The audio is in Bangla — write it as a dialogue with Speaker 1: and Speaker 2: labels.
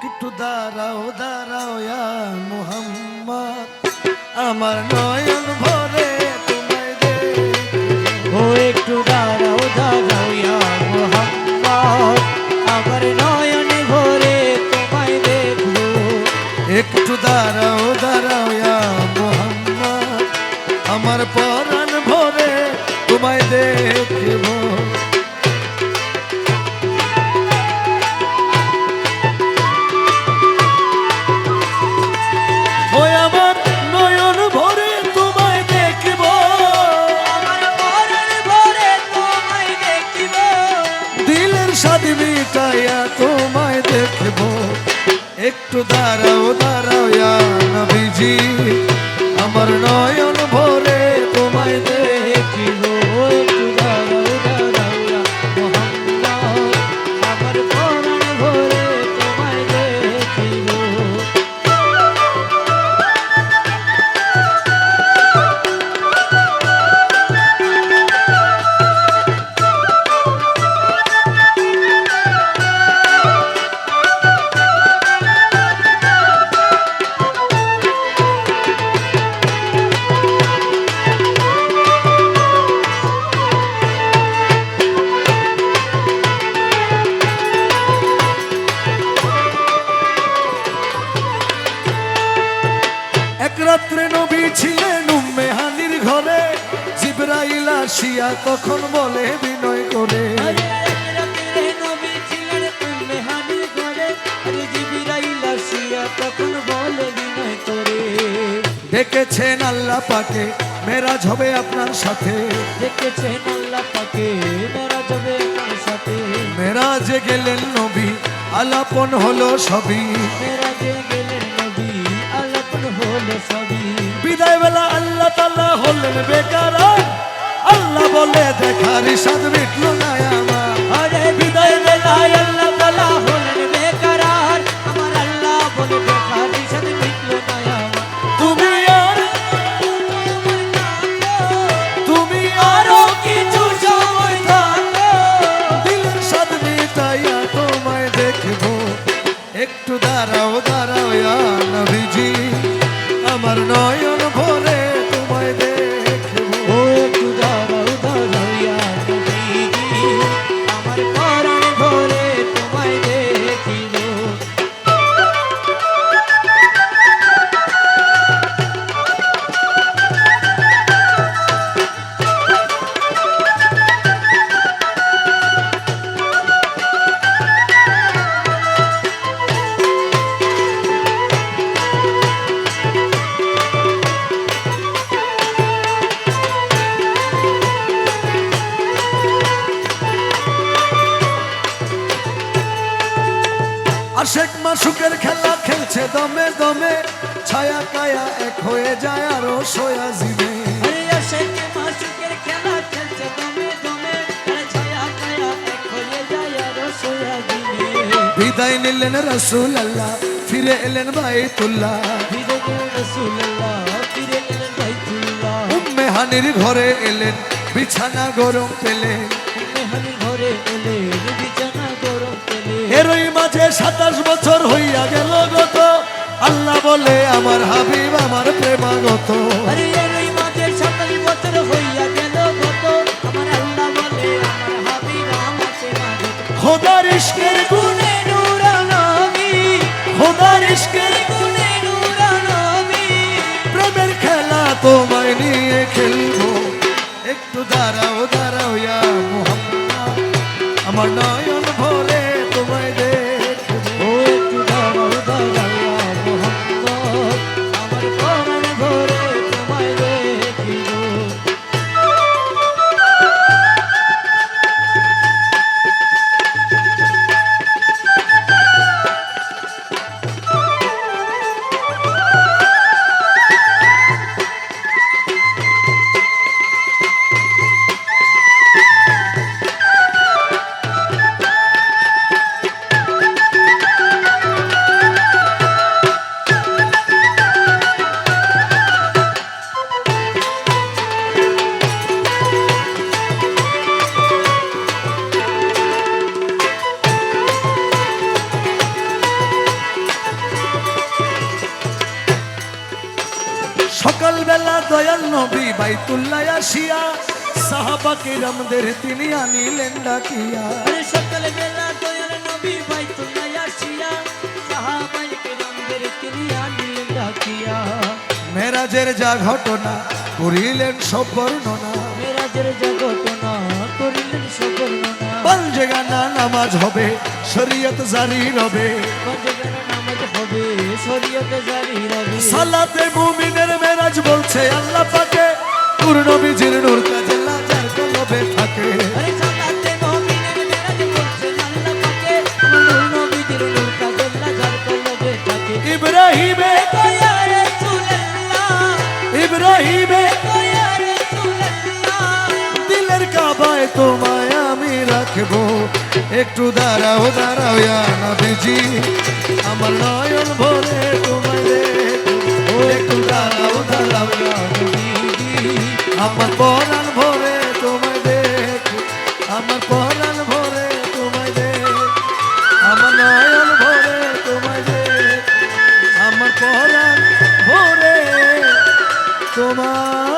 Speaker 1: একটু দাঁড়াও দাঁড়াও ইয়া মুহাম্মদ, আমার নয়ন ভরে তোমায় দেখব।
Speaker 2: ও একটু দাঁড়াও দাঁড়াও ইয়া মুহাম্মদ, আমার নয়ন ভরে তোমায় দেখবো।
Speaker 1: একটু দাঁড়াও দাঁড়াও ইয়া মুহাম্মদ, আমার পরাণ ভরে তোমায় দেখব। ওই আমার নয়ন ভরে তোমায় দেখব,
Speaker 2: আমার পরাণ ভরে তোমায় দেখব।
Speaker 1: দিলের স্বাদ মিটাইয়া তোমায় দেখব। একটু দাঁড়াও দাঁড়াও ইয়া নবীজি, আমার নয়ন ভরে তোমায় দেখব।
Speaker 2: একটু দাঁড়াও দাঁড়াও ইয়া মুহাম্মদ, আমার পরাণ ভরে তোমায় দেখব।
Speaker 1: এক রাত্রে নবী ছিলেন উম্মে হানির ঘরে, জিবরাইল আসিয়া তখন বলে বিনয় করে,
Speaker 2: আরে এক রাতে নবী ছিলেন উম্মে হানির ঘরে, আরে জিবরাইল আসিয়া তখন বলে বিনয় করে।
Speaker 1: ডেকেছেন আল্লাহ পাকে মেরাজ হবে আপনার সাথে।
Speaker 2: দেখেছেন আল্লাহ পাকে মেরাজ হবে আমার সাথে।
Speaker 1: মেরাজে গেলেন নবী আলাপন হলো সবই,
Speaker 2: মেরাজে গেলেন নবী আলাপন হলো সবই।
Speaker 1: বিদায় বেলা আল্লাহ তাআলা হলেন বেকারার, আল্লাহ বলে দেখার স্বাদ মিটল না আমার।
Speaker 2: আরে বিদায় বেলায় আল্লাহ তাআলা হলেন বেকরার, আমার আল্লাহ বলে দেখার নিশান মিটলো না আমার।
Speaker 1: তুমি আর তুমি
Speaker 2: আরো কিছু সময় থাকো,
Speaker 1: দিলের স্বাদ মিটাইয়া তোমায় দেখব। একটু দাঁড়াও দাঁড়াও ইয়া নবীজি, আমার নয়ন ভরে তোমায় দেখব।
Speaker 2: ও একটু দাঁড়াও দাঁড়াও ইয়া নবীজি, আমার পরাণ ভরে তোমায় দেখিব।
Speaker 1: আশেক মাসুকের খেলা খেলছে দমে দমে, ছায়া কায়া এক হয়ে যায় আরো সোয়া জিমে।
Speaker 2: আরে আশেক মাসুকের খেলা খেলছে দমে দমে, আরে ছায়া কায়া এক হয়ে যায় আরো সোয়া দিনে।
Speaker 1: বিদায় নিলেন রাসূল আল্লাহ, ফিরে এলেন বাইতুল্লাহ।
Speaker 2: ফিরে গেলেন রাসূলুল্লাহ, ফিরে গেলেন বাইতুল্লাহ।
Speaker 1: উম্মে হানির ঘরে এলেন, বিছানা গরম পেলেন।
Speaker 2: উম্মে হানির ঘরে এলেন, বিছানা গরম পেলেন।
Speaker 1: এরই মাঝে 27 বছর হইয়া গেল গত, আল্লাহ বলে আমার হাবিব আমার প্রেমাগত।
Speaker 2: আরে এরই মাঝে 27 বছর হইয়া গেল গত, আমার আল্লাহ বলে আমার হাবিব আমাকে মাগত।
Speaker 1: খোদার ইশকের
Speaker 2: গুনে নূরানবী,
Speaker 1: খোদার ইশকের
Speaker 2: গুনে নূরানবী।
Speaker 1: প্রেমের খেলা তোমায় নিয়ে খেলবো। একটু দাঁড়াও দাঁড়াও ইয়া মুহাম্মদ, আমার নয়ন ভরে তোমায় দেখব।
Speaker 2: ও একটু দাঁড়াও দাঁড়াও ইয়া মুহাম্মদ, আমার পরাণ ভরে তোমায় দেখিব।
Speaker 1: সকালবেলা দয়াল নবী বাইতুল্লাহ আসিয়া সাহাবা কিরামদের তিনি আনিলেন ডাকিয়া।
Speaker 2: আরে সকাল বেলা দয়াল নবী বাইতুল্লাহ আসিয়া সাহাবায়ে কেরামদের তিনি আনিলেন ডাকিয়া।
Speaker 1: মেরাজের যা ঘটনা করিলেন সব বর্ণনা।
Speaker 2: মেরাজের যা ঘটনা করিলেন সব বর্ণনা।
Speaker 1: পাঞ্জেগানা নামাজ হবে শরীয়ত জারি রবে।
Speaker 2: পাঁচবেলা নামাজ হবে শরীয়তে জারি রবে।
Speaker 1: সালাতে মুমিনের মেরাজ বলছে আল্লাহ পাকে, নূর নবীজির নূর তাজেল্লা যার কলবে থাকে।
Speaker 2: আরে সালাতে মুমিনের মেরাজ বলছে আল্লাহ পাকে, নূর নবীজির নূর তাজেল্লা যার কলবে থাকে।
Speaker 1: ইব্রাহিমে
Speaker 2: ইয়া রাসূলুল্লাহ,
Speaker 1: ইব্রাহিমে
Speaker 2: ইয়া রাসূলুল্লাহ,
Speaker 1: দিলের কাবায় তোমায় আমি রাখবো। একটু দাঁড়াও দাঁড়াও ইয়া নবীজি, আমার নয়ন ভরে তোমায় দেখবো। একটু দাঁড়াও দাঁড়াও ইয়া নবীজি, আমার পরাণ ভরে তোমায় দেখবো। আমার পরাণ ভরে তোমায় দেখবো। আমার নয়ন ভরে তোমায় দেখবো। আমার পরাণ ভরে তোমায়